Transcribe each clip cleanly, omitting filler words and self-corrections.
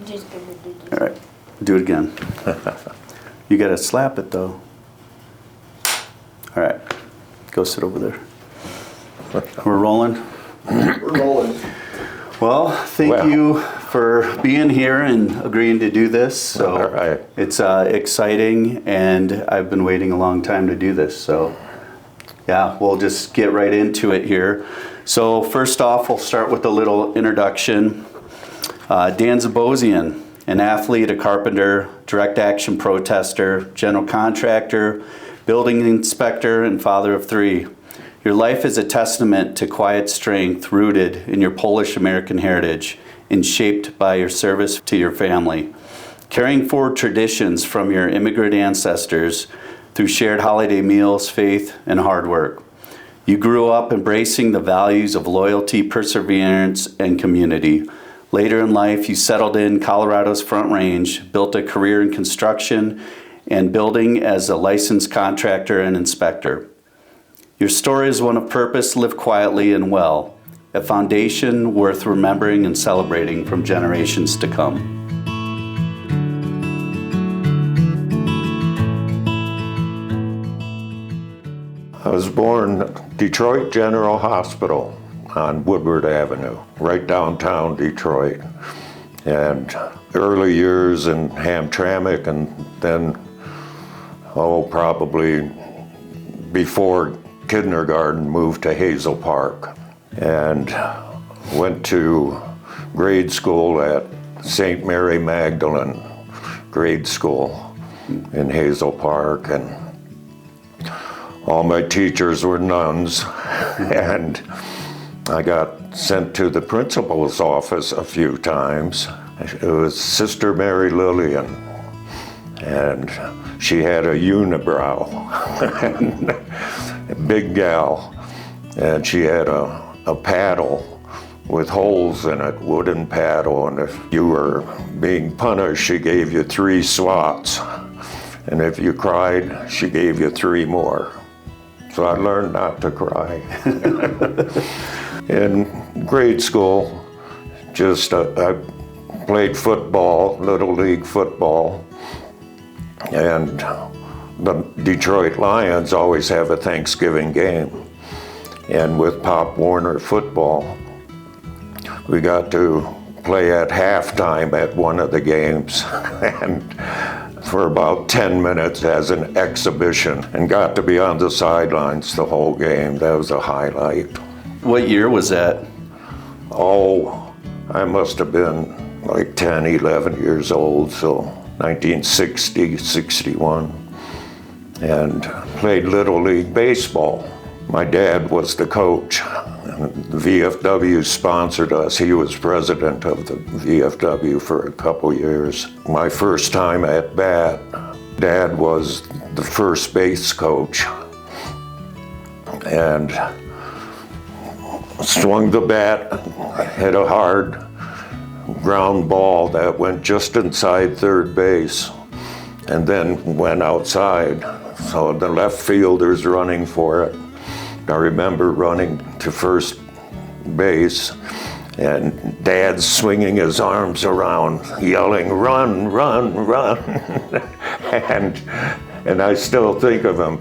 All right, do it again. You gotta slap it though. All right, go sit over there. We're rolling? We're rolling. Well, thank you for being here and agreeing to do this. So All right. it's exciting, and I've been waiting a long time to do this. So yeah, we'll just get right into it here. So first off, we'll start with a little introduction. Dan Zbozien, an athlete, a carpenter, direct action protester, general contractor, building inspector, and father of three. Your life is a testament to quiet strength rooted in your Polish-American heritage and shaped by your service to your family. Carrying forward traditions from your immigrant ancestors through shared holiday meals, faith, and hard work. You grew up embracing the values of loyalty, perseverance, and community. Later in life, you settled in Colorado's Front Range, built a career in construction and building as a licensed contractor and inspector. Your story is one of purpose lived quietly and well, a foundation worth remembering and celebrating from generations to come. I was born at Detroit General Hospital on Woodward Avenue, right downtown Detroit. And early years in Hamtramck, and then, probably before kindergarten, moved to Hazel Park and went to grade school at St. Mary Magdalene grade school in Hazel Park, and all my teachers were nuns, and I got sent to the principal's office a few times. It was Sister Mary Lillian, and she had a unibrow, a big gal, and she had a paddle with holes in it, wooden paddle, and if you were being punished, she gave you 3 swats, and if you cried, she gave you 3 more. So I learned not to cry. In grade school, I played football, Little League football, and the Detroit Lions always have a Thanksgiving game. And with Pop Warner football, we got to play at halftime at one of the games, and for about 10 minutes as an exhibition, and got to be on the sidelines the whole game. That was a highlight. What year was that? I must have been like 10, 11 years old, so 1960, 61, and played Little League baseball. My dad was the coach. The VFW sponsored us. He was president of the VFW for a couple years. My first time at bat, Dad was the first base coach, and swung the bat, hit a hard ground ball that went just inside third base and then went outside. So the left fielder's running for it. I remember running to first base and Dad swinging his arms around, yelling, "Run, run, run." and I still think of him.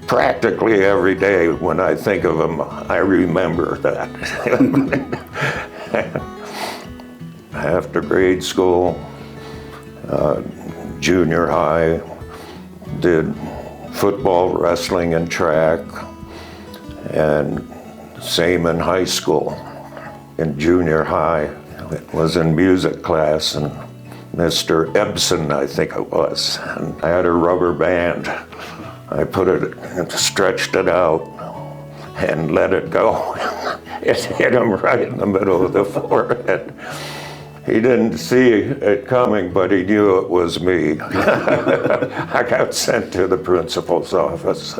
Practically every day when I think of him, I remember that. After grade school, junior high, did football, wrestling, and track, and same in high school. In junior high, it was in music class, and Mr. Ebsen, I think it was, and I had a rubber band. I put it and stretched it out and let it go. It hit him right in the middle of the forehead. He didn't see it coming, but he knew it was me. I got sent to the principal's office.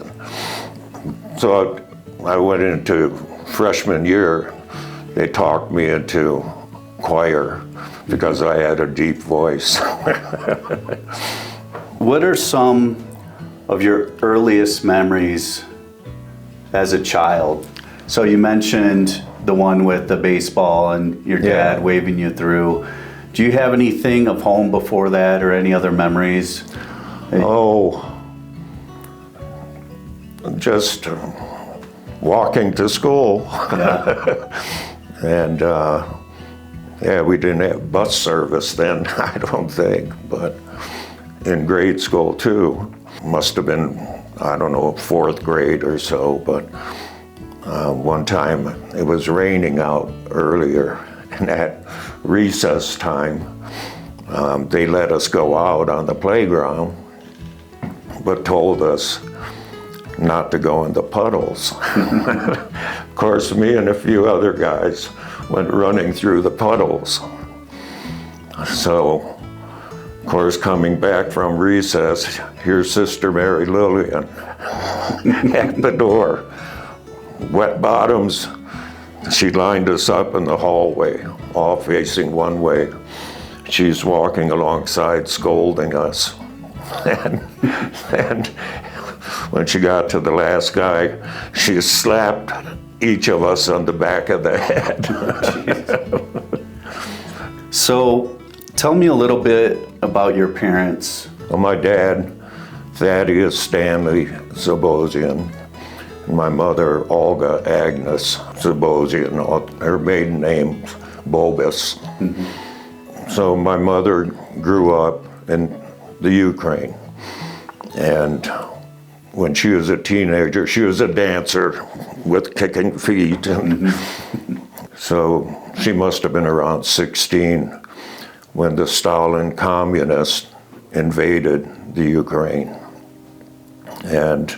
So I went into freshman year. They talked me into choir because I had a deep voice. What are some of your earliest memories as a child? So you mentioned the one with the baseball and your dad waving you through. Do you have anything of home before that or any other memories? Oh, just walking to school. Yeah. And yeah, we didn't have bus service then, I don't think, but in grade school too. Must have been, I don't know, fourth grade or so, but one time it was raining out earlier, and at recess time, they let us go out on the playground, but told us not to go in the puddles. Of course, me and a few other guys went running through the puddles. So, of course, coming back from recess, here's Sister Mary Lillian at the door. Wet bottoms. She lined us up in the hallway, all facing one way. She's walking alongside, scolding us. And when she got to the last guy, she slapped each of us on the back of the head. So, tell me a little bit about your parents. Well, my dad, Thaddeus Stanley Zbozien, and my mother, Olga Agnes Zbozien, her maiden name, Bobus. Mm-hmm. So my mother grew up in the Ukraine, and when she was a teenager, she was a dancer with kicking feet. And so she must have been around 16 when the Stalin communists invaded the Ukraine. And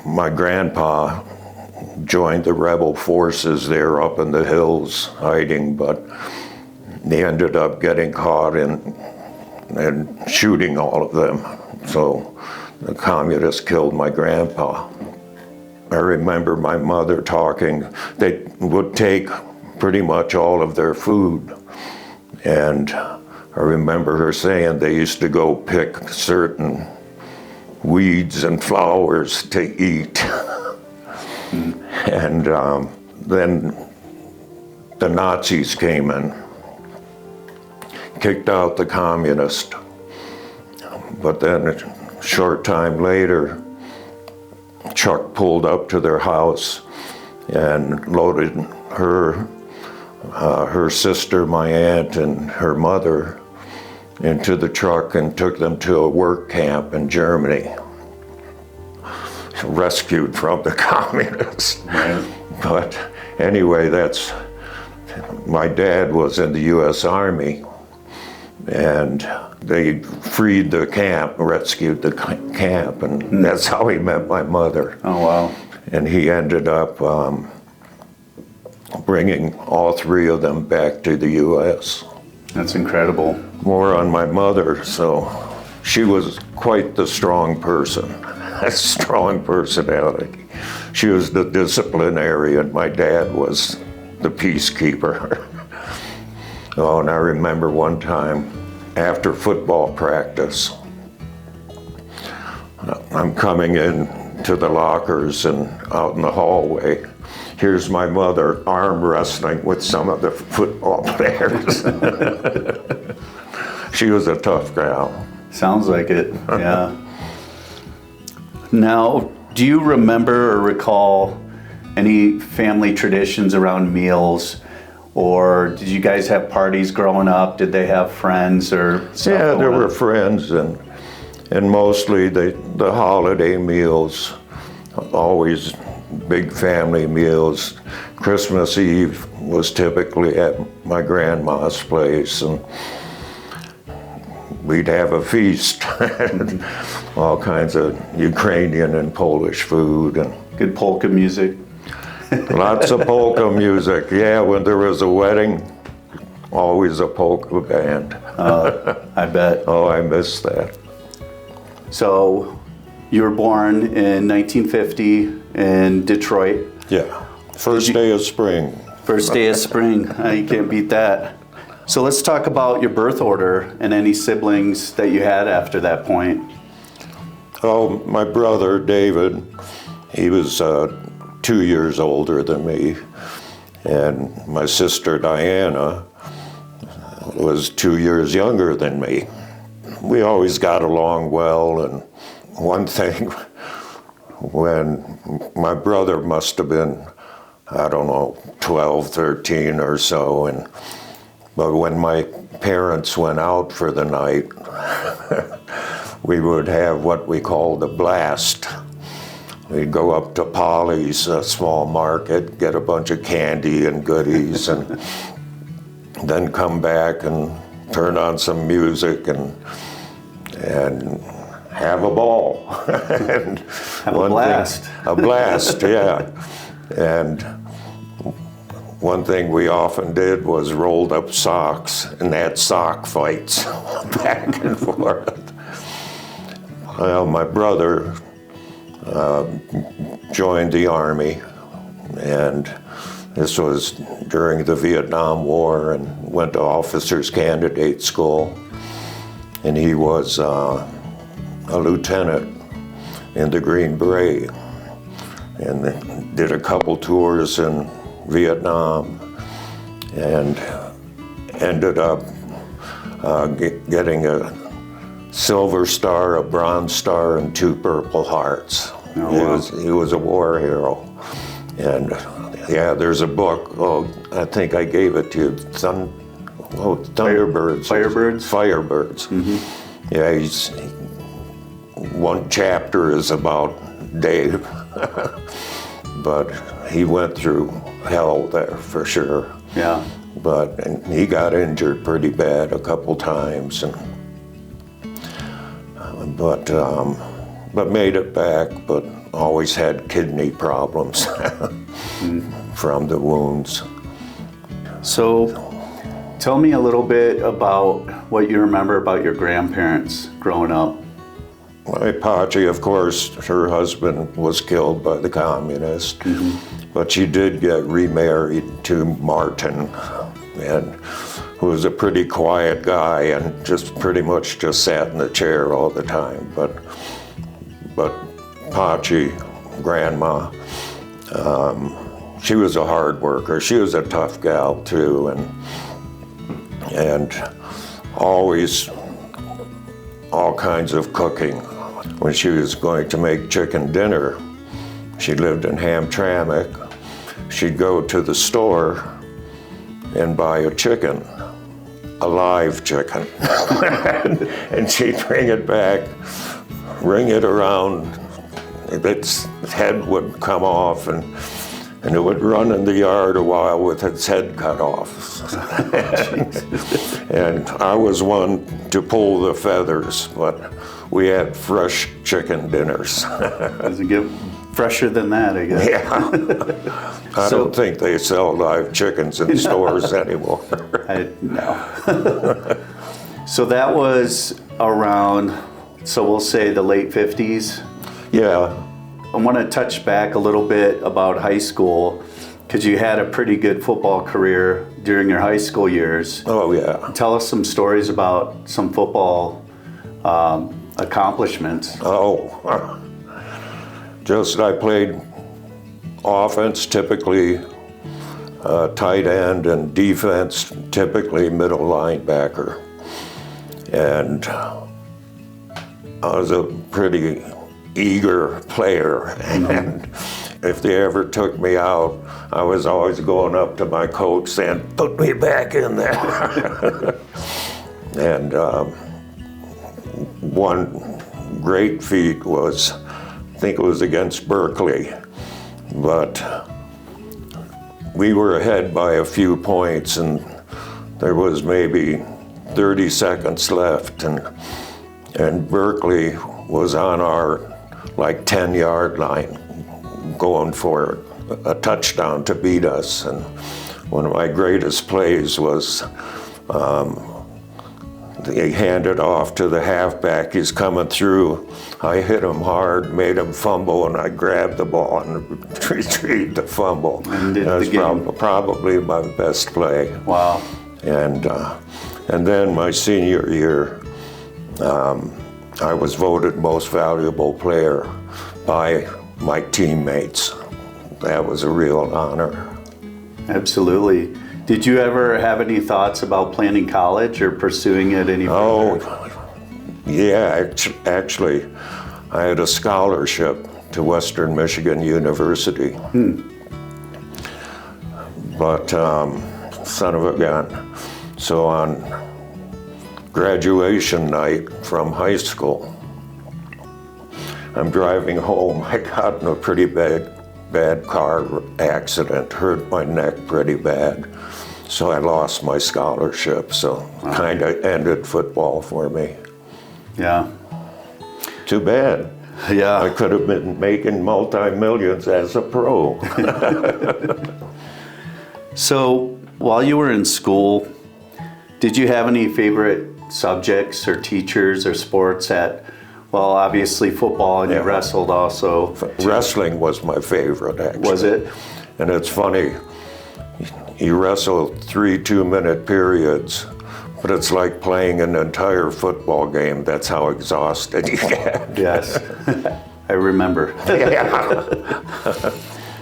my grandpa joined the rebel forces there up in the hills hiding, but he ended up getting caught and shooting all of them. So the communists killed my grandpa. I remember my mother talking, they would take pretty much all of their food. And I remember her saying they used to go pick certain weeds and flowers to eat. And then the Nazis came in, kicked out the communists. But then a short time later, Chuck pulled up to their house and loaded her sister, my aunt, and her mother into the truck and took them to a work camp in Germany, rescued from the communists. Right. But anyway, my dad was in the U.S. Army, and they freed the camp, rescued the camp, and that's how he met my mother. Oh, wow. And he ended up bringing all three of them back to the U.S. That's incredible. More on my mother, so she was quite the strong person, a strong personality. She was the disciplinarian, my dad was the peacekeeper. Oh, and I remember one time after football practice, I'm coming in to the lockers and out in the hallway. Here's my mother arm wrestling with some of the football players. She was a tough gal. Sounds like it, yeah. Now, do you remember or recall any family traditions around meals? Or did you guys have parties growing up? Did they have friends or stuff? Yeah, there were friends and mostly the holiday meals, always big family meals. Christmas Eve was typically at my grandma's place, and we'd have a feast. All kinds of Ukrainian and Polish food. And good polka music. lots of polka music. Yeah, when there was a wedding, always a polka band. I bet. Oh, I miss that. So, you were born in 1950 in Detroit. Yeah, first day of spring. First day of spring. You can't beat that. So let's talk about your birth order and any siblings that you had after that point. Oh, my brother, David, he was 2 years older than me. And my sister, Diana, was 2 years younger than me. We always got along well, and one thing, when my brother must have been, I don't know, 12, 13 or so, but when my parents went out for the night, we would have what we called a blast. We'd go up to Polly's, a small market, get a bunch of candy and goodies, and then come back and turn on some music and have a ball. And have a blast. A blast, yeah. And one thing we often did was rolled up socks and had sock fights back and forth. Well, my brother joined the Army, and this was during the Vietnam War, and went to officers candidate school. And he was a lieutenant in the Green Beret, and did a couple tours in Vietnam, and ended up getting a Silver Star, a Bronze Star, and 2 Purple Hearts. Oh, wow. He was a war hero. And yeah, there's a book, I think I gave it to you, Thunderbirds. Firebirds? Firebirds. Mm-hmm. Yeah, one chapter is about Dave, but he went through hell there for sure. Yeah. And he got injured pretty bad a couple times, but made it back, but always had kidney problems from the wounds. So tell me a little bit about what you remember about your grandparents growing up. My Pachi, of course, her husband was killed by the communists, but she did get remarried to Martin, and who was a pretty quiet guy and just pretty much just sat in the chair all the time. But Pachi, grandma, she was a hard worker. She was a tough gal too, and always all kinds of cooking. When she was going to make chicken dinner, she lived in Hamtramck, she'd go to the store and buy a chicken, a live chicken, and she'd bring it back, ring it around, its head would come off, and it would run in the yard a while with its head cut off. And I was one to pull the feathers, but we had fresh chicken dinners. Does it get fresher than that, I guess? Yeah. I don't think they sell live chickens in stores anymore. No. So that was around, so we'll say the late 50s? Yeah. I want to touch back a little bit about high school, because you had a pretty good football career during your high school years. Oh, yeah. Tell us some stories about some football accomplishments. Oh, just I played offense, typically tight end, and defense, typically middle linebacker. And I was a pretty eager player, and if they ever took me out, I was always going up to my coach saying, "Put me back in there." And one great feat was, I think it was against Berkeley, but we were ahead by a few points, and there was maybe 30 seconds left, and Berkeley was on our 10-yard line going for a touchdown to beat us. And one of my greatest plays was they handed off to the halfback. He's coming through. I hit him hard, made him fumble, and I grabbed the ball and retrieved the fumble. That's probably my best play. Wow. And then my senior year, I was voted most valuable player by my teammates. That was a real honor. Absolutely. Did you ever have any thoughts about planning college or pursuing it any further? Yeah, actually, I had a scholarship to Western Michigan University. But son of a gun. So on graduation night from high school, I'm driving home. I got in a pretty bad car accident, hurt my neck pretty bad. So I lost my scholarship, so kind of ended football for me. Yeah. Too bad. Yeah. I could have been making multi-millions as a pro. So while you were in school, did you have any favorite subjects or teachers or sports well, obviously football, and you wrestled also. Wrestling was my favorite, actually. Was it? And it's funny, you wrestle 3 2-minute periods, but it's like playing an entire football game. That's how exhausted you get. Yes, I remember.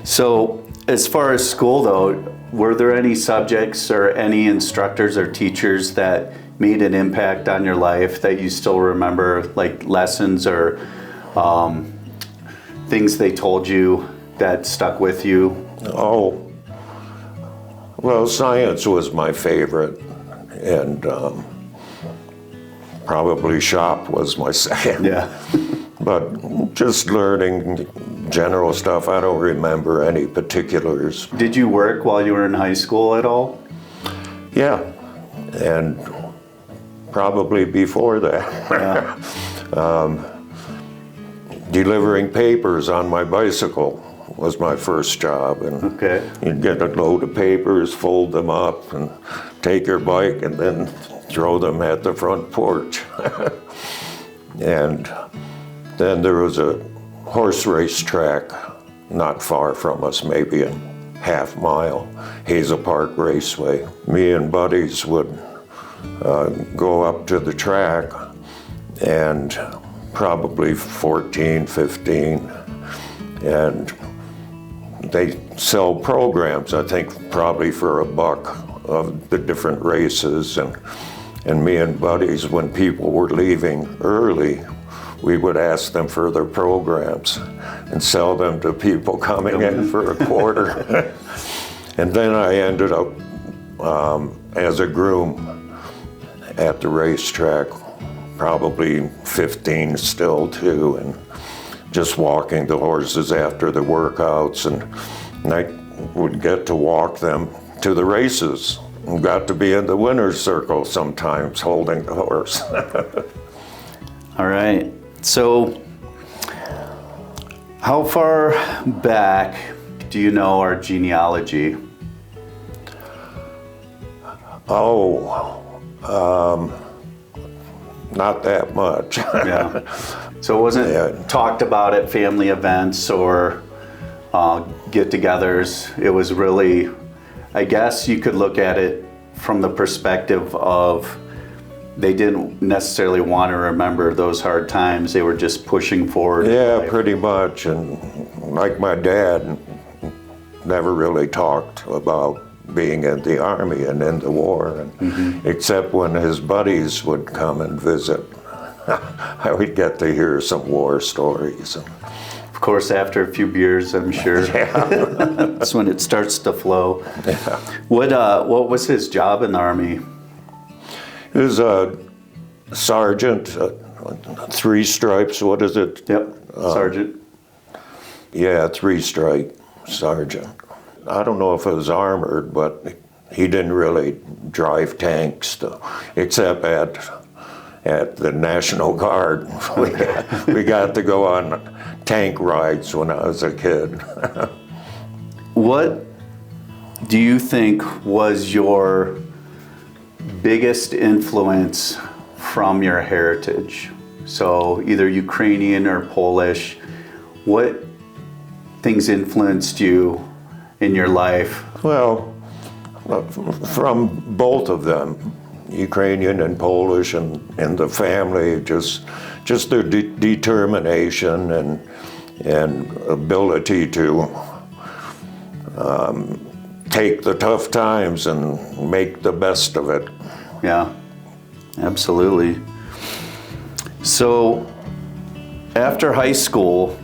So as far as school though, were there any subjects or any instructors or teachers that made an impact on your life that you still remember, like lessons or things they told you that stuck with you? Oh, well, science was my favorite, and probably shop was my second. Yeah. But just learning general stuff, I don't remember any particulars. Did you work while you were in high school at all? Yeah, and probably before that. Yeah. Delivering papers on my bicycle was my first job, and Okay. you'd get a load of papers, fold them up, and take your bike and then throw them at the front porch. And then there was a horse race track not far from us, maybe a half mile, Hazel Park Raceway. Me and buddies would go up to the track, and probably 14, 15, and they sell programs, I think probably for $1 of the different races, and me and buddies, when people were leaving early, we would ask them for their programs and sell them to people coming in for $0.25. And then I ended up as a groom at the racetrack, probably 15 still too, and just walking the horses after the workouts, and I would get to walk them to the races. And got to be in the winner's circle sometimes holding the horse. All right. So how far back do you know our genealogy? Not that much. Yeah. So it wasn't talked about at family events or get-togethers. It was really, I guess you could look at it from the perspective of they didn't necessarily want to remember those hard times. They were just pushing forward. Yeah, pretty much. And like my dad never really talked about being in the Army and in the war, and except when his buddies would come and visit, I would get to hear some war stories. Of course, after a few beers, I'm sure. Yeah. That's when it starts to flow. Yeah. What was his job in the Army? He was a sergeant, 3 stripes, what is it? Yep, sergeant. Yeah, 3-stripe sergeant. I don't know if it was armored, but he didn't really drive tanks, except at the National Guard. We got to go on tank rides when I was a kid. What do you think was your biggest influence from your heritage? So either Ukrainian or Polish. What things influenced you in your life? Well, from both of them, Ukrainian and Polish, and the family, just their determination and ability to take the tough times and make the best of it. Yeah, absolutely. So after high school,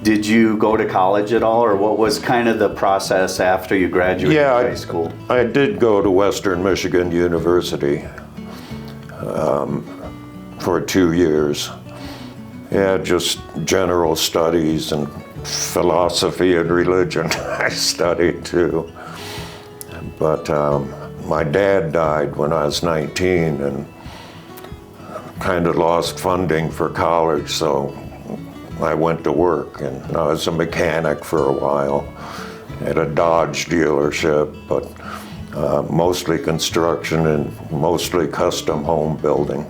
did you go to college at all, or what was kind of the process after you graduated high school? I did go to Western Michigan University for 2 years. Yeah, just general studies and philosophy and religion I studied too. But my dad died when I was 19 and kind of lost funding for college, so I went to work, and I was a mechanic for a while at a Dodge dealership, but mostly construction and mostly custom home building.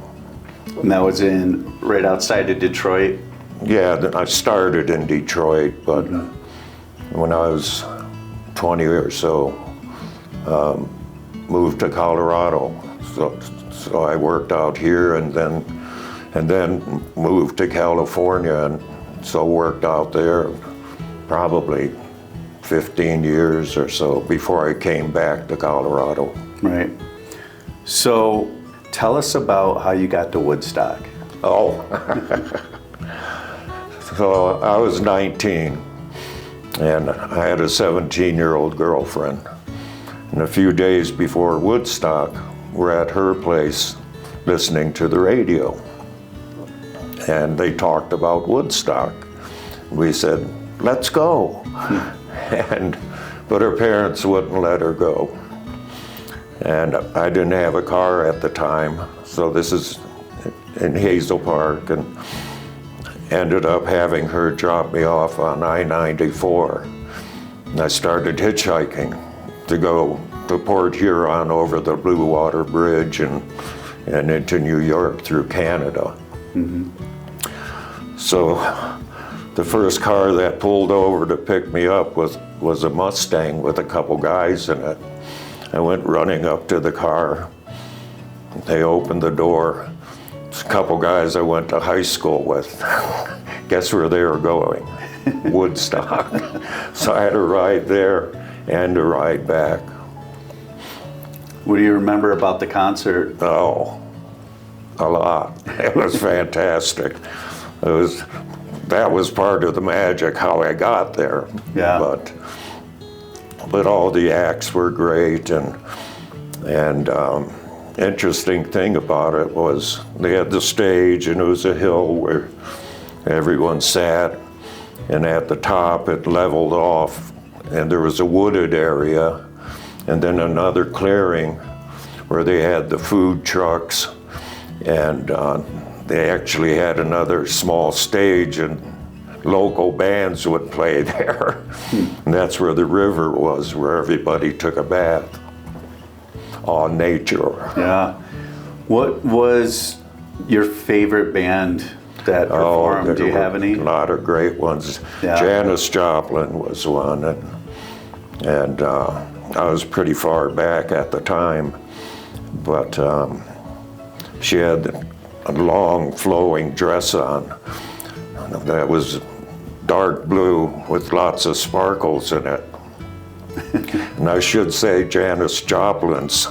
And that was right outside of Detroit? Yeah, I started in Detroit, but when I was 20 or so, moved to Colorado. So I worked out here and then moved to California, and so worked out there probably 15 years or so before I came back to Colorado. Right. So tell us about how you got to Woodstock. Oh, so I was 19 and I had a 17-year-old girlfriend. And a few days before Woodstock, we're at her place listening to the radio. And they talked about Woodstock. We said, let's go. But her parents wouldn't let her go. And I didn't have a car at the time, so this is in Hazel Park, and ended up having her drop me off on I-94. And I started hitchhiking to go to Port Huron over the Blue Water Bridge and into New York through Canada. So the first car that pulled over to pick me up was a Mustang with a couple guys in it. I went running up to the car. They opened the door. It's a couple guys I went to high school with. Guess where they were going? Woodstock. So I had a ride there and a ride back. What do you remember about the concert? Oh, a lot. It was fantastic. That was part of the magic, how I got there. Yeah. But all the acts were great, and interesting thing about it was they had the stage, and it was a hill where everyone sat, and at the top it leveled off, and there was a wooded area, and then another clearing where they had the food trucks, and they actually had another small stage, and local bands would play there. And that's where the river was, where everybody took a bath. All nature. Yeah. What was your favorite band that performed? Do you have any? A lot of great ones. Yeah. Janis Joplin was one, and I was pretty far back at the time, but she had a long flowing dress on that was dark blue with lots of sparkles in it. And I should say Janis Joplin's,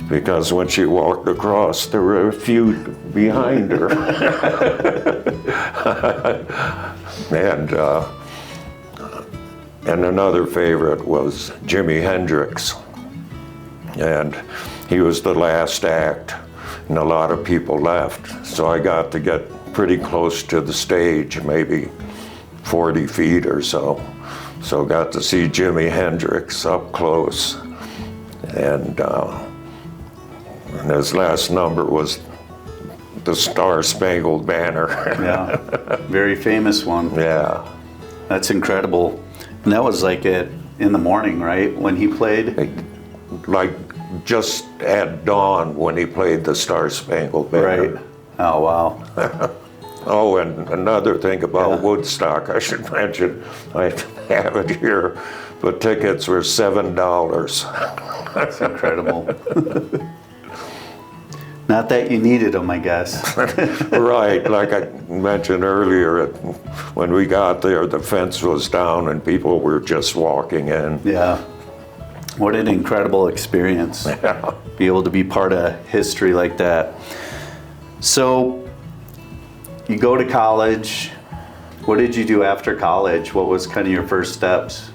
because when she walked across, there were a few behind her. And another favorite was Jimi Hendrix. And he was the last act, and a lot of people left. So I got to get pretty close to the stage, maybe 40 feet or so. So got to see Jimi Hendrix up close. And his last number was the Star Spangled Banner. Yeah, very famous one. Yeah. That's incredible. And that was like in the morning, right, when he played? Like just at dawn when he played the Star Spangled Banner. Right. Oh, wow. Oh, and another thing about Woodstock, I should mention, I have it here, but tickets were $7. That's incredible. Not that you needed them, I guess. Right, like I mentioned earlier, when we got there, the fence was down and people were just walking in. Yeah. What an incredible experience. Yeah. Be able to be part of history like that. So you go to college. What did you do after college? What was kind of your first steps?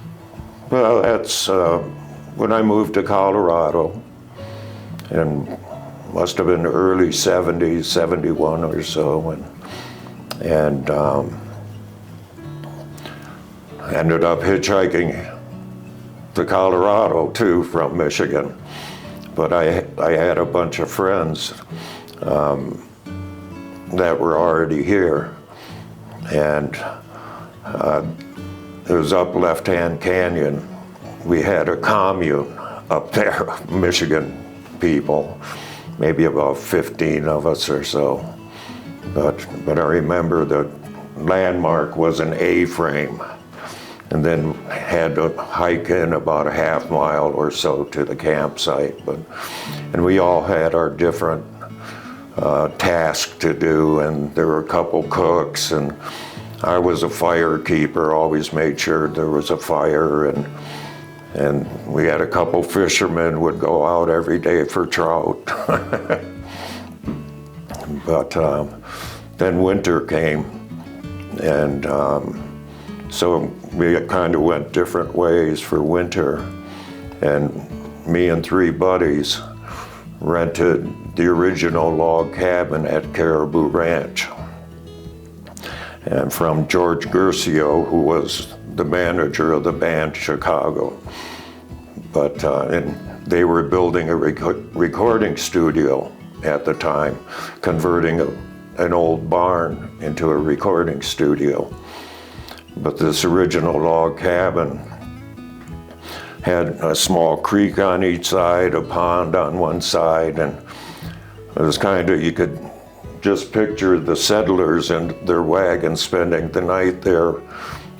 Well, that's when I moved to Colorado, and must have been the early 70s, 71 or so, and ended up hitchhiking to Colorado too from Michigan. But I had a bunch of friends that were already here, and it was up Left-Hand Canyon. We had a commune up there, Michigan people, maybe about 15 of us or so. But I remember the landmark was an A-frame, and then had to hike in about a half mile or so to the campsite. And we all had our different tasks to do, and there were a couple cooks, and I was a fire keeper, always made sure there was a fire, and we had a couple fishermen would go out every day for trout. But then winter came, and so we kind of went different ways for winter, and me and 3 buddies rented the original log cabin at Caribou Ranch, and from George Gercio, who was the manager of the band Chicago. But and they were building a recording studio at the time, converting an old barn into a recording studio. But this original log cabin had a small creek on each side, a pond on one side, and it was kind of, you could just picture the settlers and their wagons spending the night there,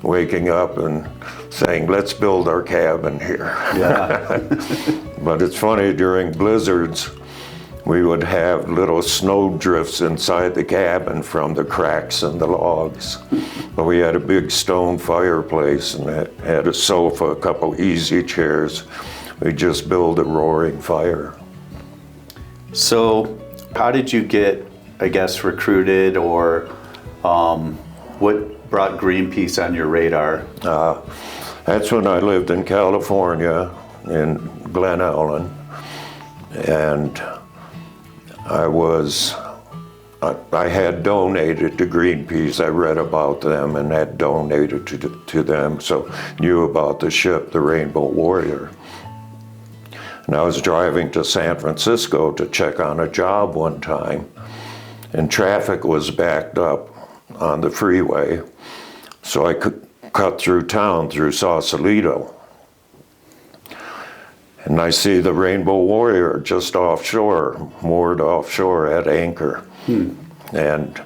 waking up and saying, let's build our cabin here. Yeah. But it's funny, during blizzards, we would have little snow drifts inside the cabin from the cracks in the logs. But we had a big stone fireplace, and it had a sofa, a couple easy chairs. We just built a roaring fire. So how did you get, I guess, recruited, or what brought Greenpeace on your radar? That's when I lived in California, in Glen Ellen, and I had donated to Greenpeace. I read about them and had donated to them, so knew about the ship, the Rainbow Warrior. And I was driving to San Francisco to check on a job one time, and traffic was backed up on the freeway, so I could cut through town through Sausalito. And I see the Rainbow Warrior just offshore, moored offshore at anchor. And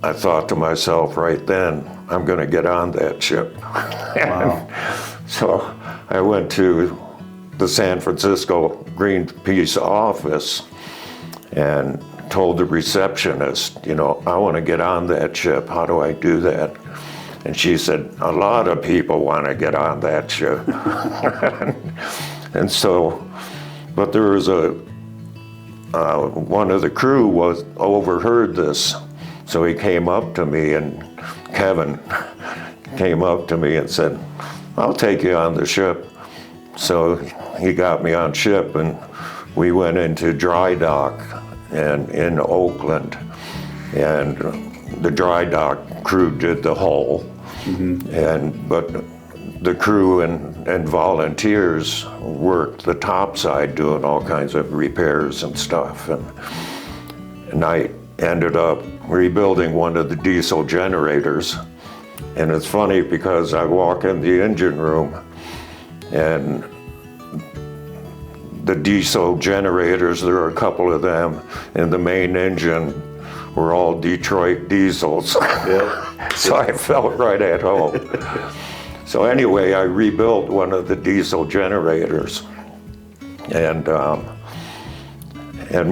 I thought to myself right then, I'm going to get on that ship. Wow. So I went to the San Francisco Greenpeace office and told the receptionist, I want to get on that ship. How do I do that? And she said, a lot of people want to get on that ship. And so, but there was one of the crew overheard this. So he came up to me, and Kevin came up to me and said, I'll take you on the ship. So he got me on ship, and we went into dry dock and in Oakland, and the dry dock crew did the hull. But the crew and volunteers worked the top side doing all kinds of repairs and stuff. And I ended up rebuilding one of the diesel generators. And it's funny because I walk in the engine room, and the diesel generators, there are a couple of them, and the main engine were all Detroit diesels. Yeah. So I felt right at home. So anyway, I rebuilt one of the diesel generators, and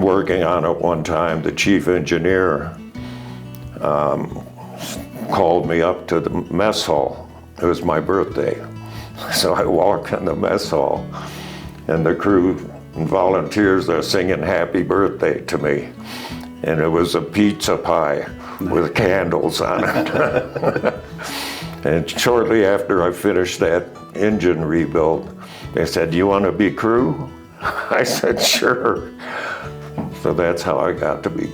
working on it one time, the chief engineer called me up to the mess hall. It was my birthday. So I walk in the mess hall, and the crew and volunteers are singing happy birthday to me. And it was a pizza pie with candles on it. And shortly after I finished that engine rebuild, they said, "You want to be crew?" I said, "Sure." So that's how I got to be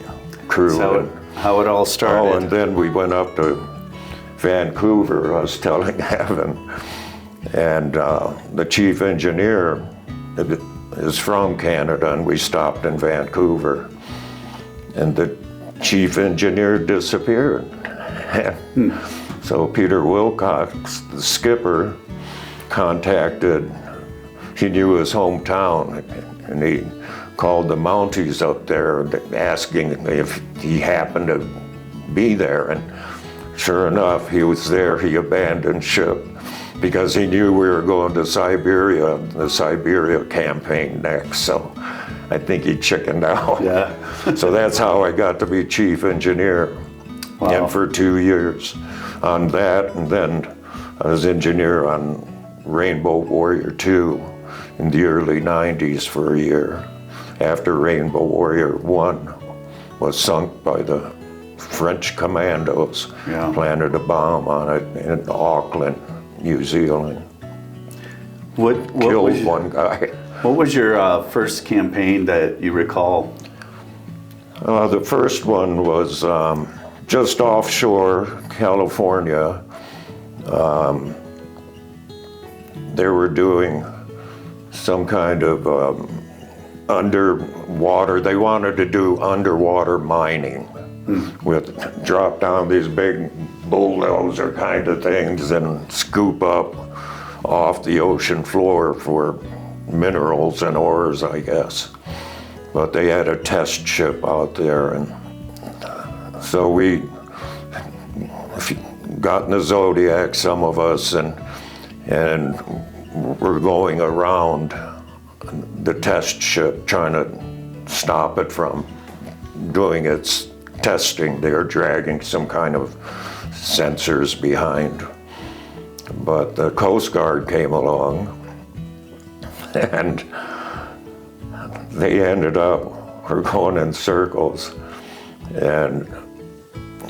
crew. So how it all started. Oh, and then we went up to Vancouver, I was telling Evan, and the chief engineer is from Canada, and we stopped in Vancouver, and the chief engineer disappeared. So Peter Wilcox, the skipper, contacted, he knew his hometown, and he called the Mounties up there asking if he happened to be there, and sure enough, he was there. He abandoned ship because he knew we were going to Siberia, the Siberia campaign next, so I think he chickened out. Yeah. So that's how I got to be chief engineer. Wow. And for 2 years on that, and then I was engineer on Rainbow Warrior 2 in the early 90s for a year, after Rainbow Warrior 1 was sunk by the French commandos. Yeah. Planted a bomb on it in Auckland, New Zealand. What Killed was, one guy. what was your first campaign that you recall? The first one was just offshore California. They were doing some kind of underwater, they wanted to do underwater mining. With drop down these big bulldozer kind of things and scoop up off the ocean floor for minerals and ores, I guess. But they had a test ship out there, and so we got in the Zodiac, some of us, and we're going around the test ship trying to stop it from doing its testing. They were dragging some kind of sensors behind. But the Coast Guard came along, and they ended up, we're going in circles, and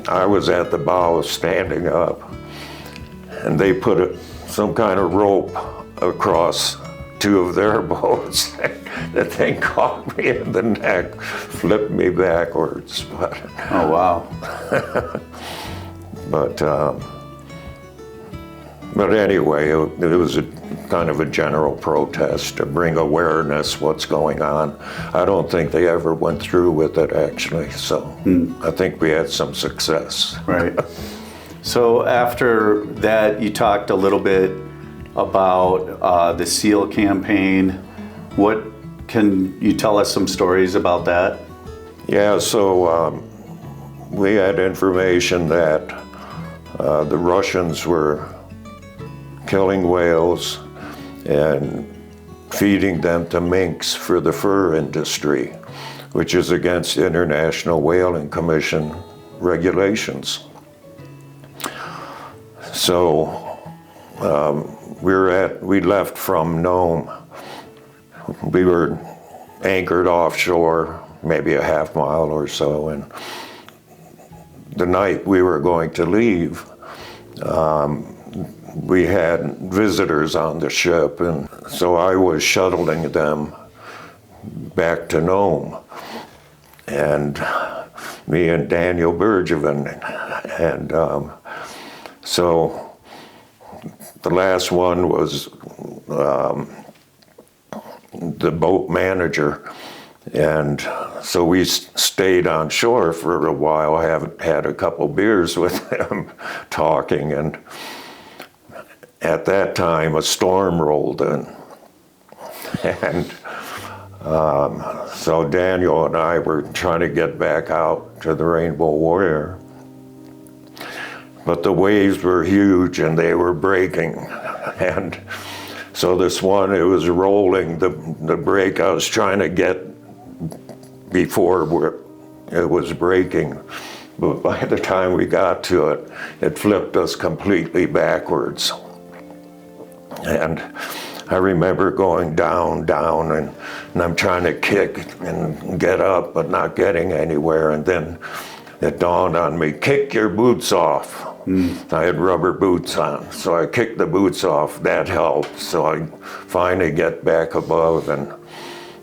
I was at the bow standing up, and they put some kind of rope across two of their boats. The thing caught me in the neck, flipped me backwards. Oh, wow. But anyway, it was a kind of a general protest to bring awareness what's going on. I don't think they ever went through with it, actually, so I think we had some success. Right. So after that, you talked a little bit about the SEAL campaign. What can you tell us some stories about that? Yeah, so we had information that the Russians were killing whales and feeding them to minks for the fur industry, which is against International Whaling Commission regulations. So we left from Nome. We were anchored offshore, maybe a half mile or so, and the night we were going to leave, we had visitors on the ship, and so I was shuttling them back to Nome, and me and Daniel Bergevin, and so the last one was the boat manager, and so we stayed on shore for a while, had a couple beers with him, talking, and at that time a storm rolled in, and so Daniel and I were trying to get back out to the Rainbow Warrior, but the waves were huge and they were breaking, and so this one, it was rolling, the break I was trying to get before it was breaking, but by the time we got to it, it flipped us completely backwards. And I remember going down, and I'm trying to kick and get up, but not getting anywhere. And then it dawned on me, kick your boots off. I had rubber boots on, so I kicked the boots off. That helped. So I finally get back above, and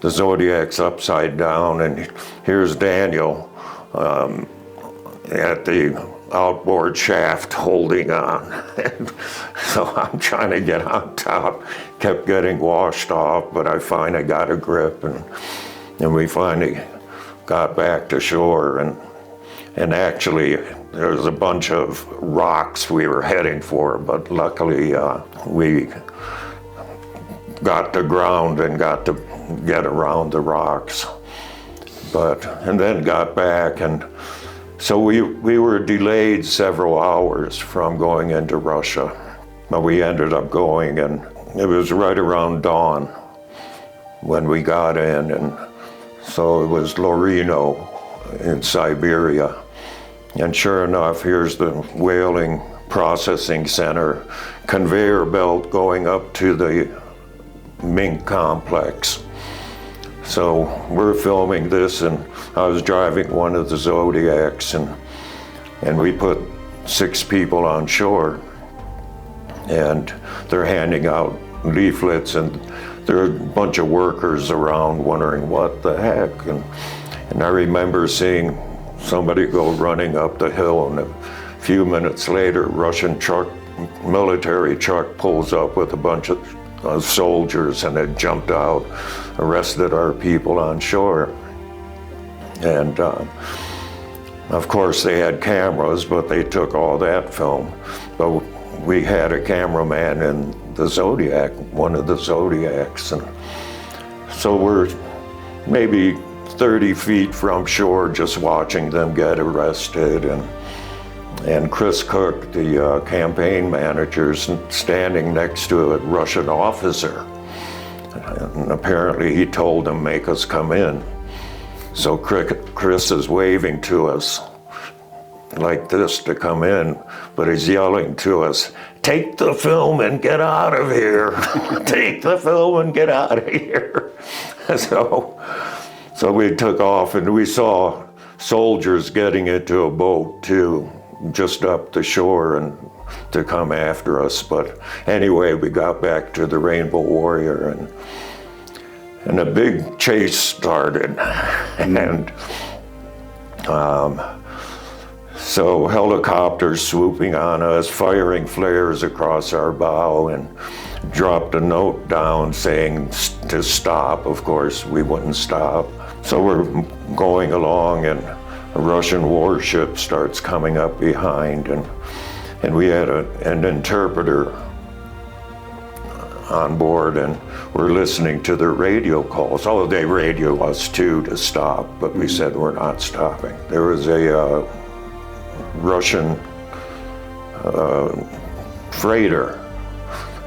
the Zodiac's upside down, and here's Daniel at the outboard shaft holding on. And so I'm trying to get on top, kept getting washed off, but I finally got a grip, and we finally got back to shore. And actually, there was a bunch of rocks we were heading for, but luckily we got to ground and got to get around the rocks. And then got back, and so we were delayed several hours from going into Russia. But we ended up going, and it was right around dawn when we got in, and so it was Lorino in Siberia. And sure enough, here's the whaling processing center, conveyor belt going up to the mink complex. So we're filming this, and I was driving one of the Zodiacs, and we put 6 people on shore, and they're handing out leaflets, and there are a bunch of workers around wondering what the heck. And I remember seeing somebody go running up the hill, and a few minutes later, Russian military truck pulls up with a bunch of soldiers, and they jumped out, arrested our people on shore. And of course they had cameras, but they took all that film. But we had a cameraman in the Zodiac, one of the Zodiacs, and so we're maybe 30 feet from shore just watching them get arrested, and Chris Cook, the campaign manager, is standing next to a Russian officer, and apparently he told them, make us come in. So Chris is waving to us like this to come in, but he's yelling to us, take the film and get out of here. Take the film and get out of here. So we took off, and we saw soldiers getting into a boat too, just up the shore, and to come after us. But anyway, we got back to the Rainbow Warrior, and a big chase started. And so helicopters swooping on us, firing flares across our bow, and dropped a note down saying to stop. Of course, we wouldn't stop. So we're going along, and a Russian warship starts coming up behind, and we had an interpreter on board, and we're listening to their radio calls. Oh, they radio us too to stop, but we said we're not stopping. There was a Russian freighter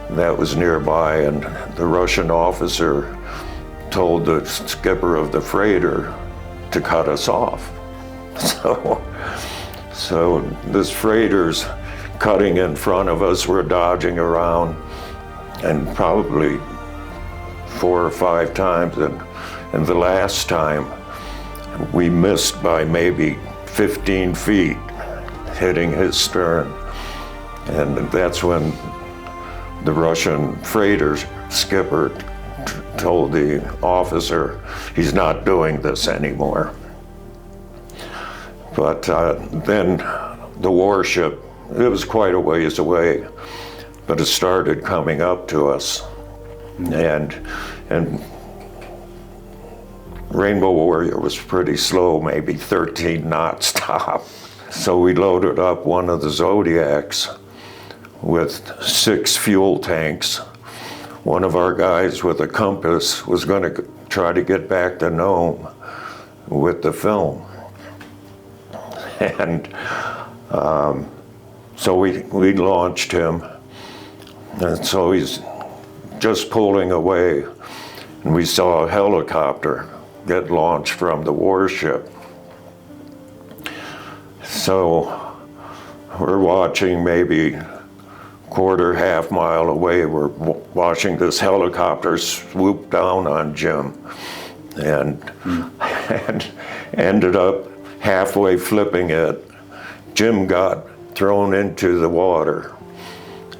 that was nearby, and the Russian officer told the skipper of the freighter to cut us off. So this freighter's cutting in front of us. We're dodging around, and probably 4 or 5 times, and the last time we missed by maybe 15 feet, hitting his stern. And that's when the Russian freighter skipper told the officer he's not doing this anymore. But then the warship, it was quite a ways away, but it started coming up to us. And Rainbow Warrior was pretty slow, maybe 13 knots top. So we loaded up one of the Zodiacs with 6 fuel tanks. One of our guys with a compass was going to try to get back to Nome with the film. And so we launched him, and so he's just pulling away, and we saw a helicopter get launched from the warship. So we're watching maybe half mile away, we're watching this helicopter swoop down on Jim, and ended up halfway flipping it. Jim got thrown into the water,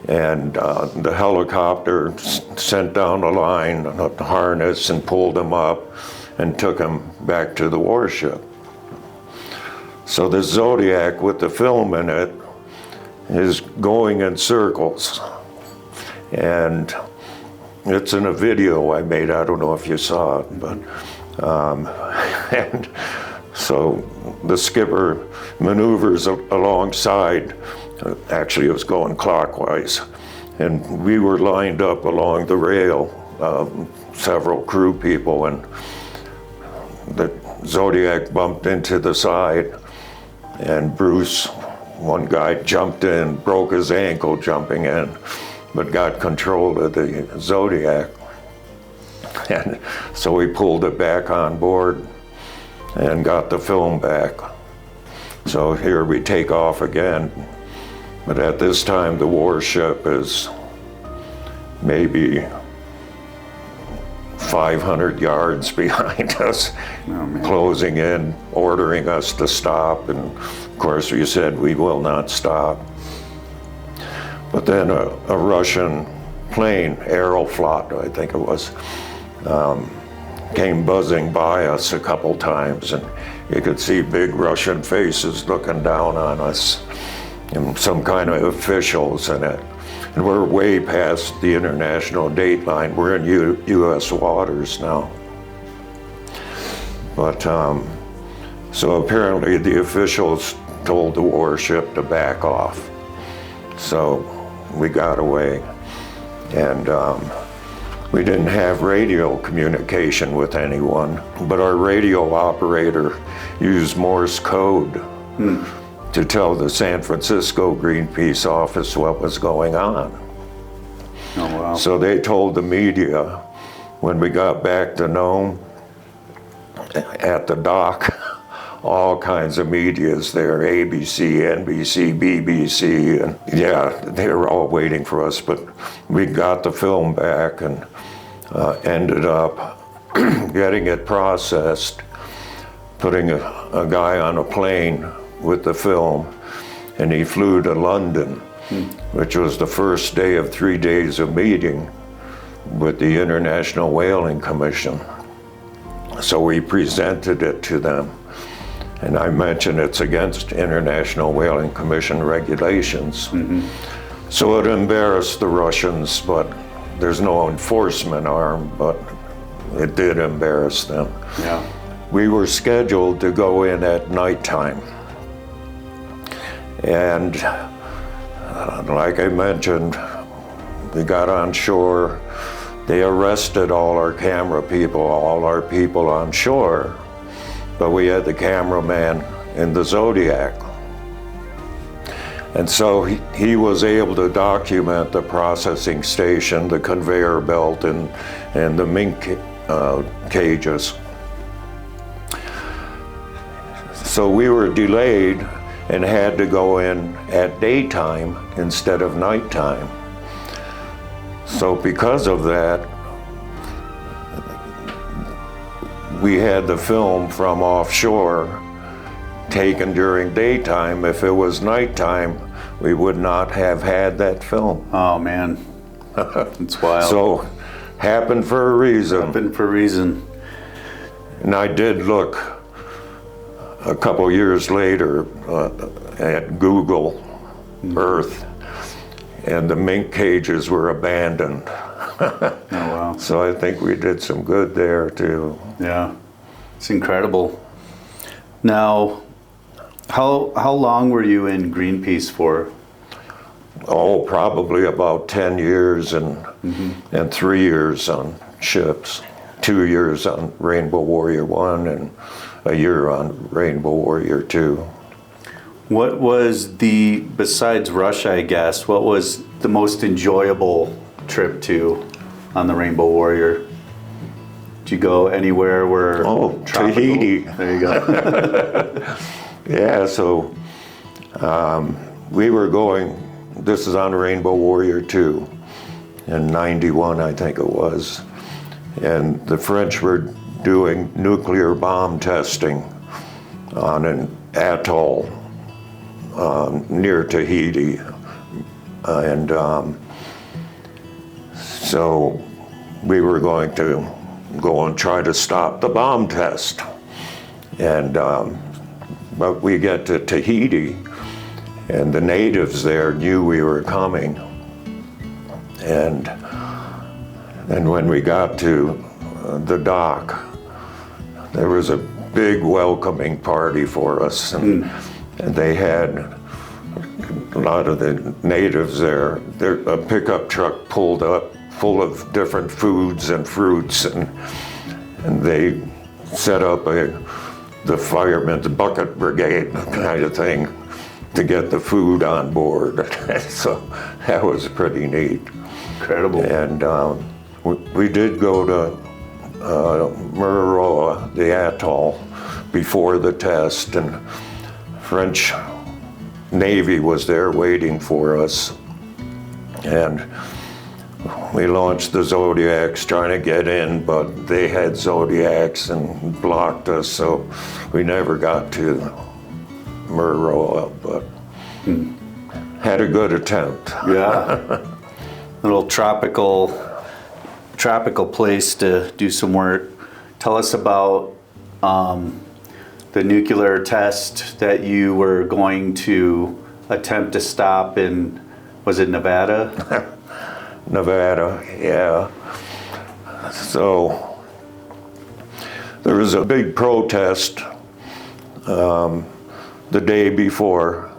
and the helicopter sent down a line, a harness, and pulled him up and took him back to the warship. So the Zodiac with the film in it is going in circles, and it's in a video I made. I don't know if you saw it, but and so the skipper maneuvers alongside. Actually, it was going clockwise, and we were lined up along the rail, several crew people, and the Zodiac bumped into the side, and Bruce, one guy, jumped in, broke his ankle jumping in, but got control of the Zodiac. And so we pulled it back on board and got the film back. So here we take off again, but at this time the warship is maybe 500 yards behind us, closing in, ordering us to stop, and of course we said we will not stop. But then a Russian plane, Aeroflot I think it was, came buzzing by us a couple times, and you could see big Russian faces looking down on us, and some kind of officials in it. And we're way past the international date line. We're in U.S. waters now. But so apparently the officials told the warship to back off. So we got away, and we didn't have radio communication with anyone, but our radio operator used Morse code to tell the San Francisco Greenpeace office what was going on. Oh, wow. So they told the media when we got back to Nome at the dock, all kinds of media's there, ABC, NBC, BBC, and yeah, they were all waiting for us, but we got the film back and ended up getting it processed, putting a guy on a plane with the film, and he flew to London, which was the first day of 3 days of meeting with the International Whaling Commission. So we presented it to them, and I mentioned it's against International Whaling Commission regulations. So it embarrassed the Russians, but there's no enforcement arm, but it did embarrass them. Yeah. We were scheduled to go in at nighttime. And like I mentioned, we got on shore. They arrested all our camera people, all our people on shore, but we had the cameraman in the Zodiac. And so he was able to document the processing station, the conveyor belt, and the mink cages. So we were delayed and had to go in at daytime instead of nighttime. So because of that, we had the film from offshore taken during daytime. If it was nighttime, we would not have had that film. Oh, man. It's wild. So, happened for a reason. Happened for a reason. And I did look a couple years later at Google Earth, and the mink cages were abandoned. Oh, wow. So I think we did some good there too. Yeah, it's incredible. Now, how long were you in Greenpeace for? Oh, probably about 10 years and 3 years on ships. 2 years on Rainbow Warrior 1 and a year on Rainbow Warrior 2. What was besides Russia, I guess, what was the most enjoyable trip to on the Rainbow Warrior? Did you go anywhere where? Oh, tropical? Tahiti. There you go. Yeah, so we were going this is on Rainbow Warrior 2 in 91, I think it was. And the French were doing nuclear bomb testing on an atoll near Tahiti. And so we were going to go and try to stop the bomb test. And but we get to Tahiti, and the natives there knew we were coming. And when we got to the dock, there was a big welcoming party for us. And they had a lot of the natives there. A pickup truck pulled up full of different foods and fruits, and they set up the firemen's bucket brigade kind of thing to get the food on board. So that was pretty neat. Incredible. And we did go to Mururoa, the atoll, before the test, and French Navy was there waiting for us. And we launched the Zodiacs trying to get in, but they had Zodiacs and blocked us, so we never got to Mururoa, but had a good attempt. Yeah. Little tropical place to do some work. Tell us about the nuclear test that you were going to attempt to stop in, was it Nevada? Nevada, yeah. So there was a big protest the day before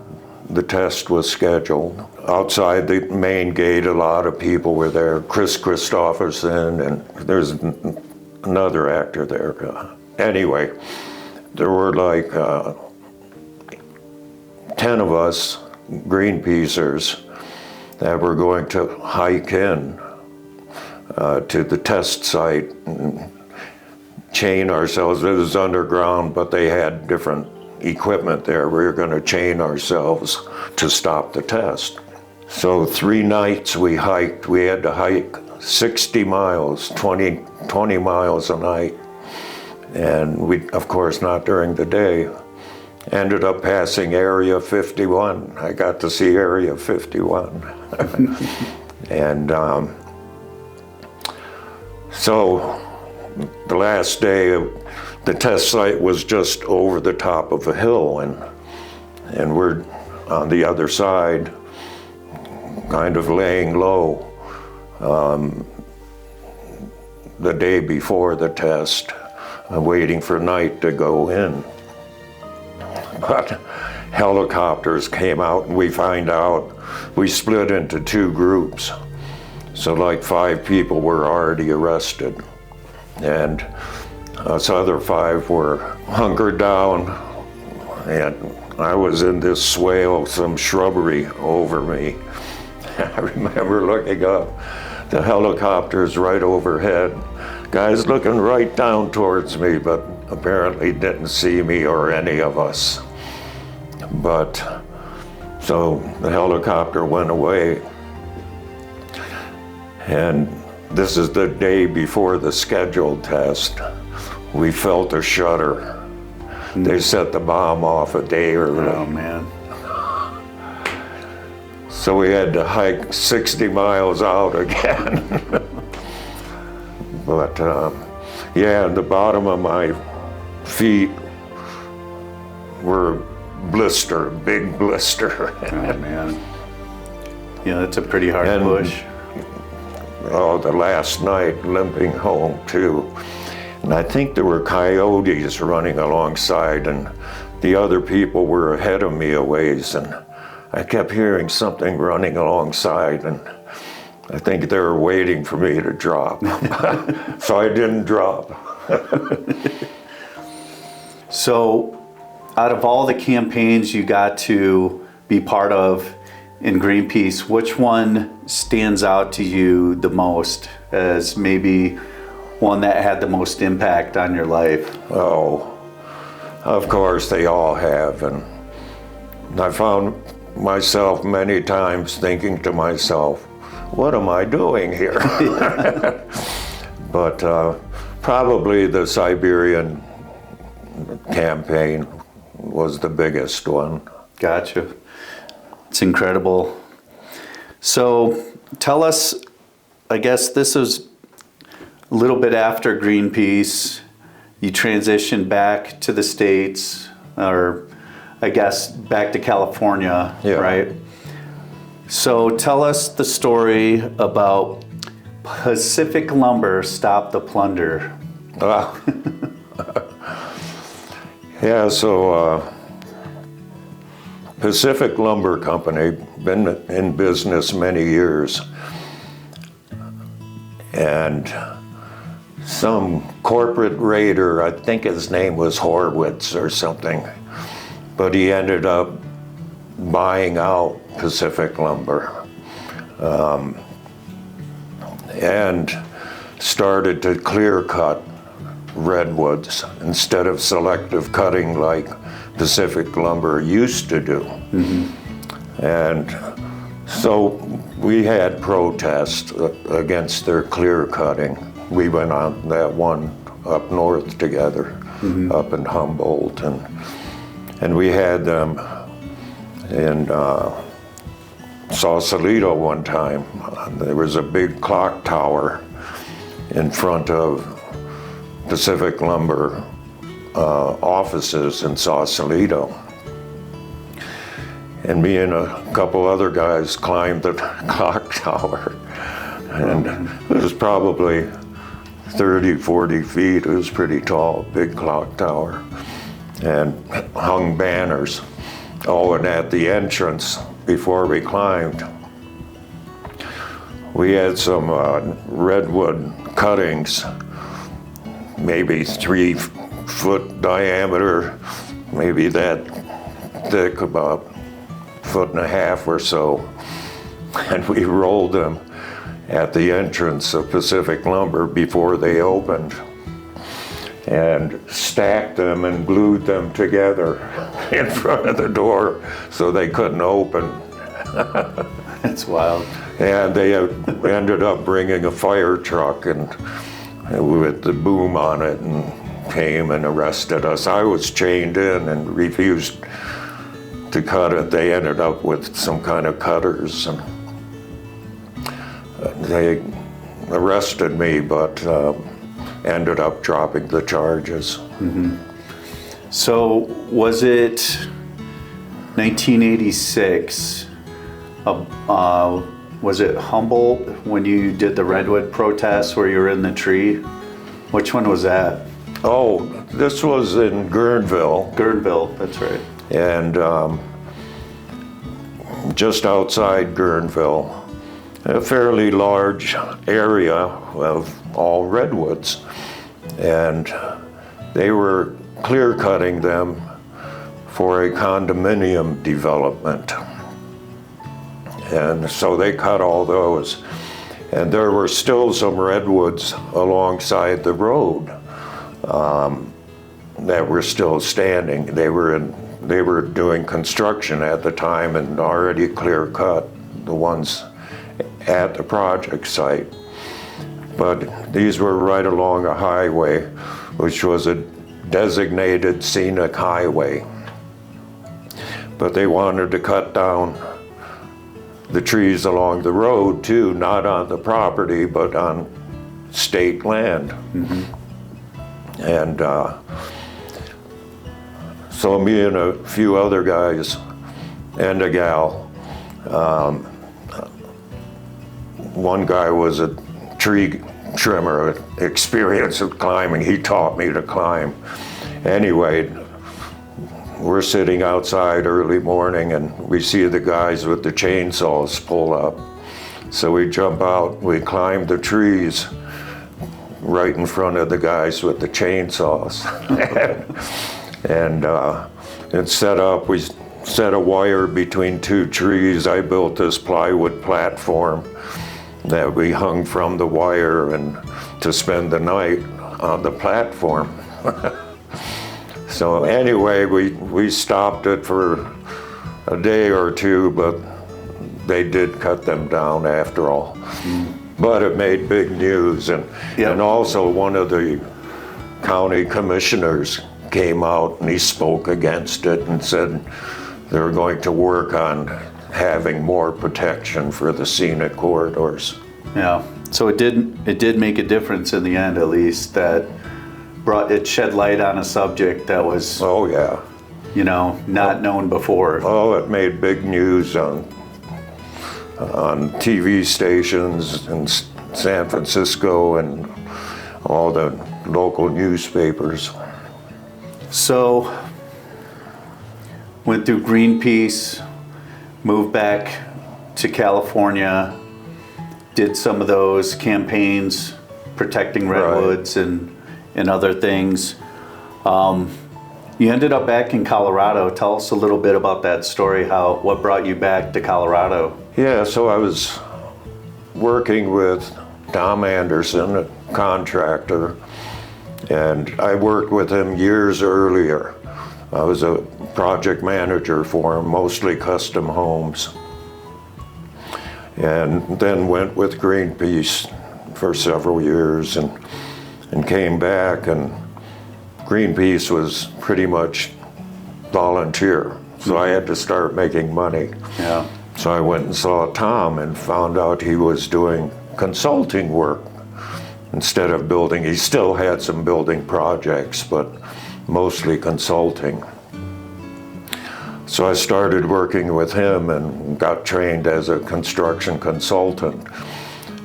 the test was scheduled. Outside the main gate, a lot of people were there. Chris Christopherson, and there's another actor there. Anyway, there were like 10 of us Greenpeacers that were going to hike in to the test site and chain ourselves. It was underground, but they had different equipment there. We were going to chain ourselves to stop the test. So 3 nights we hiked. We had to hike 60 miles, 20 miles a night. And we, of course, not during the day. Ended up passing Area 51. I got to see Area 51. And so the last day, the test site was just over the top of a hill, and we're on the other side, kind of laying low the day before the test, waiting for night to go in. But helicopters came out, and we split into 2 groups. So like 5 people were already arrested, and us other 5 were hunkered down, and I was in this swale, some shrubbery over me. I remember looking up, the helicopters right overhead, guys looking right down towards me, but apparently didn't see me or any of us. But, so the helicopter went away, and this is the day before the scheduled test. We felt a shudder. They set the bomb off a day early. Oh, man. So we had to hike 60 miles out again. But yeah, the bottom of my feet were big blister. Oh, man. Yeah, that's a pretty hard And, push. Oh, the last night, limping home too. And I think there were coyotes running alongside, and the other people were ahead of me a ways, and I kept hearing something running alongside, and I think they were waiting for me to drop. So I didn't drop. So, out of all the campaigns you got to be part of in Greenpeace, which one stands out to you the most as maybe one that had the most impact on your life? Oh, of course they all have, and I found myself many times thinking to myself, what am I doing here? But probably the Siberian campaign was the biggest one. Gotcha. It's incredible. So tell us, I guess this is a little bit after Greenpeace. You transitioned back to the States, or I guess back to California, Yeah. right? So tell us the story about Pacific Lumber Stop the Plunder. Yeah, so Pacific Lumber Company, been in business many years. And some corporate raider, I think his name was Horwitz or something, but he ended up buying out Pacific Lumber and started to clear cut redwoods instead of selective cutting like Pacific Lumber used to do. And so we had protests against their clear cutting. We went on that one up north together, up in Humboldt, and we had them in Sausalito one time. There was a big clock tower in front of Pacific Lumber offices in Sausalito. And me and a couple other guys climbed the clock tower. And it was probably 30, 40 feet. It was pretty tall, big clock tower. And hung banners. Oh, and at the entrance, before we climbed, we had some redwood cuttings, maybe 3 foot diameter, maybe that thick, about 1.5 feet or so. And we rolled them at the entrance of Pacific Lumber before they opened, and stacked them and glued them together in front of the door so they couldn't open. That's wild. And they ended up bringing a fire truck and with the boom on it, and came and arrested us. I was chained in and refused to cut it. They ended up with some kind of cutters, and they arrested me, but ended up dropping the charges. So was it 1986? Was it Humboldt when you did the redwood protests where you were in the tree? Which one was that? Oh, this was in Guerneville. Guerneville, that's right. And just outside Guerneville, a fairly large area of all redwoods. And they were clear cutting them for a condominium development. And so they cut all those. And there were still some redwoods alongside the road that were still standing. They were doing construction at the time and already clear cut the ones at the project site. But these were right along a highway, which was a designated scenic highway. But they wanted to cut down the trees along the road too, not on the property, but on state land. And so me and a few other guys and a gal, one guy was a tree trimmer, experience of climbing. He taught me to climb. Anyway, we're sitting outside early morning and we see the guys with the chainsaws pull up. So we jump out, we climb the trees right in front of the guys with the chainsaws. And it's set up, we set a wire between 2 trees. I built this plywood platform that we hung from the wire and to spend the night on the platform. So anyway, we stopped it for a day or two, but they did cut them down after all. But it made big news, and also one of the county commissioners came out and he spoke against it and said they were going to work on having more protection for the scenic corridors. Yeah, so it did make a difference in the end, at least, that it shed light on a subject that was, oh yeah, not known before. Oh, it made big news on TV stations in San Francisco and all the local newspapers. So, went through Greenpeace, moved back to California, did some of those campaigns protecting redwoods and other things. You ended up back in Colorado. Tell us a little bit about that story, what brought you back to Colorado? Yeah, so I was working with Tom Anderson, a contractor, and I worked with him years earlier. I was a project manager for him, mostly custom homes. And then went with Greenpeace for several years and came back, and Greenpeace was pretty much volunteer, so I had to start making money. Yeah. So I went and saw Tom and found out he was doing consulting work instead of building. He still had some building projects, but mostly consulting. So I started working with him and got trained as a construction consultant.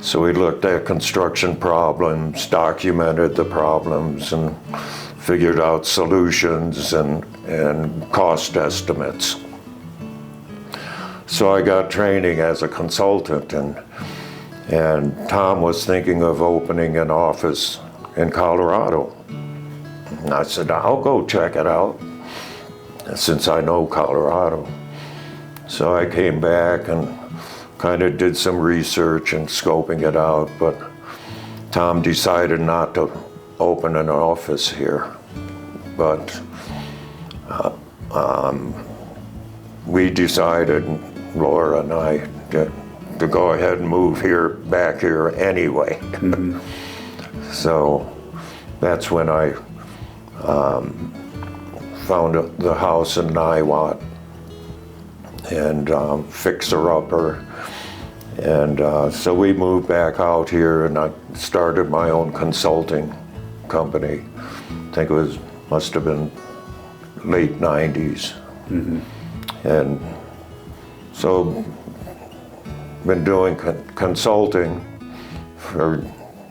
So we looked at construction problems, documented the problems, and figured out solutions and cost estimates. So I got training as a consultant, and Tom was thinking of opening an office in Colorado. And I said, I'll go check it out, since I know Colorado. So I came back and kind of did some research and scoping it out, but Tom decided not to open an office here. But we decided, Laura and I, to go ahead and move back here anyway. Mm-hmm. So that's when I found the house in Niwot and fixer-upper. And so we moved back out here, and I started my own consulting company. I think it must have been late 90s. Mm-hmm. And so been doing consulting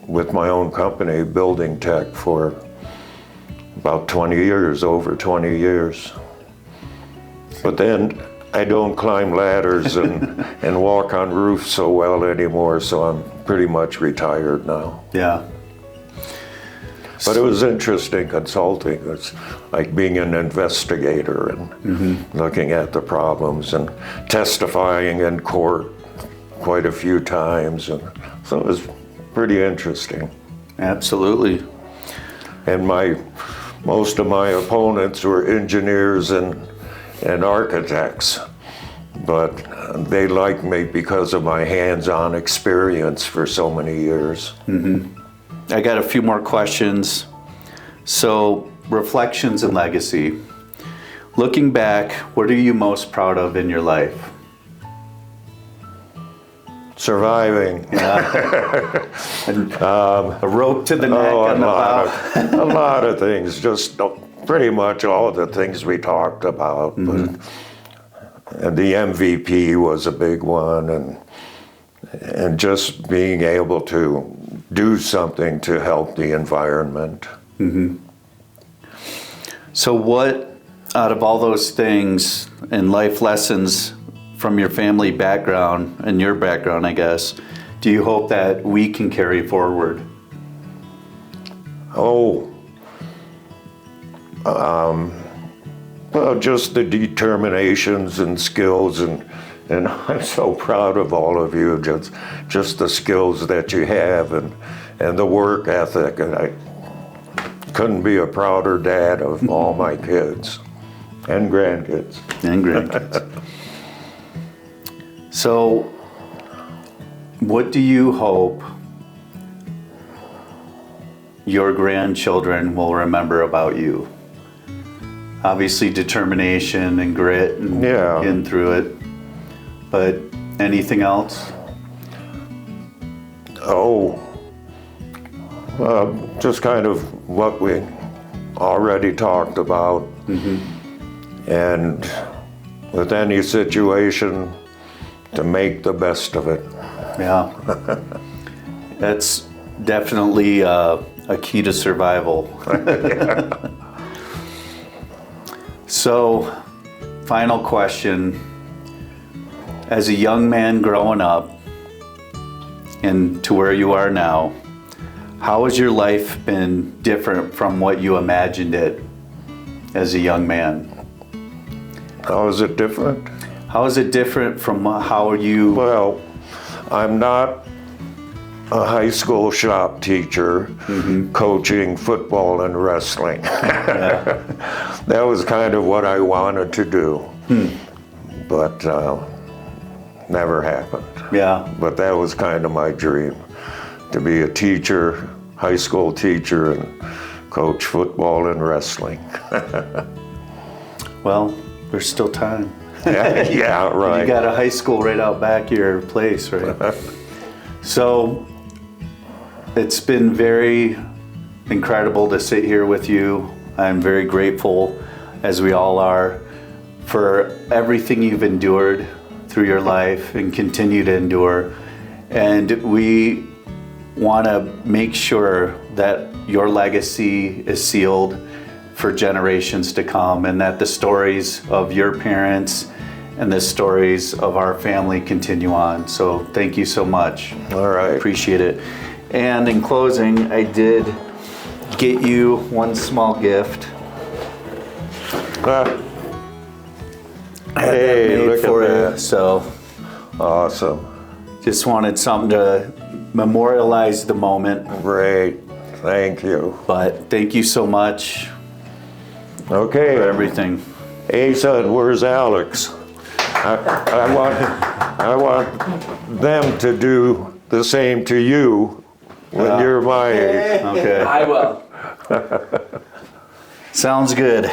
with my own company, Building Tech, for about 20 years, over 20 years. But then I don't climb ladders and walk on roofs so well anymore, so I'm pretty much retired now. Yeah. But it was interesting consulting. It's like being an investigator and looking at the problems and testifying in court quite a few times. And so it was pretty interesting. Absolutely. And most of my opponents were engineers and architects, but they liked me because of my hands-on experience for so many years. Mm-hmm. I got a few more questions. So, reflections and legacy. Looking back, what are you most proud of in your life? Surviving. Yeah. A rope to the neck and the bow. A lot of things, just pretty much all the things we talked about. Mm-hmm. And the MVP was a big one, and just being able to do something to help the environment. Mm-hmm. So what, out of all those things and life lessons from your family background and your background, I guess, do you hope that we can carry forward? Well, just the determinations and skills, and I'm so proud of all of you, just the skills that you have and the work ethic. And I couldn't be a prouder dad of all my kids and grandkids. And grandkids. So, what do you hope your grandchildren will remember about you? Obviously, determination and grit and Yeah. getting through it. But anything else? Oh, just kind of what we already talked about. And with any situation, to make the best of it. Yeah. That's definitely a key to survival. So, final question. As a young man growing up and to where you are now, how has your life been different from what you imagined it as a young man? How is it different? How is it different from how you... Well, I'm not a high school shop teacher coaching football and wrestling. That was kind of what I wanted to do, but never happened. Yeah. But that was kind of my dream, to be a teacher, high school teacher, and coach football and wrestling. Well, there's still time. Yeah, right. You got a high school right out back of your place, right? So it's been very incredible to sit here with you. I'm very grateful, as we all are, for everything you've endured through your life and continue to endure. And we want to make sure that your legacy is sealed for generations to come, and that the stories of your parents and the stories of our family continue on. So thank you so much. All right. Appreciate it. And in closing, I did get you one small gift. Hey, made look for at you. that. So Awesome. just wanted something to memorialize the moment. Great. Thank you. But thank you so much Okay. for everything. Hey, son, where's Alex? I want them to do the same to you when you're my age. Okay. I will. Sounds good.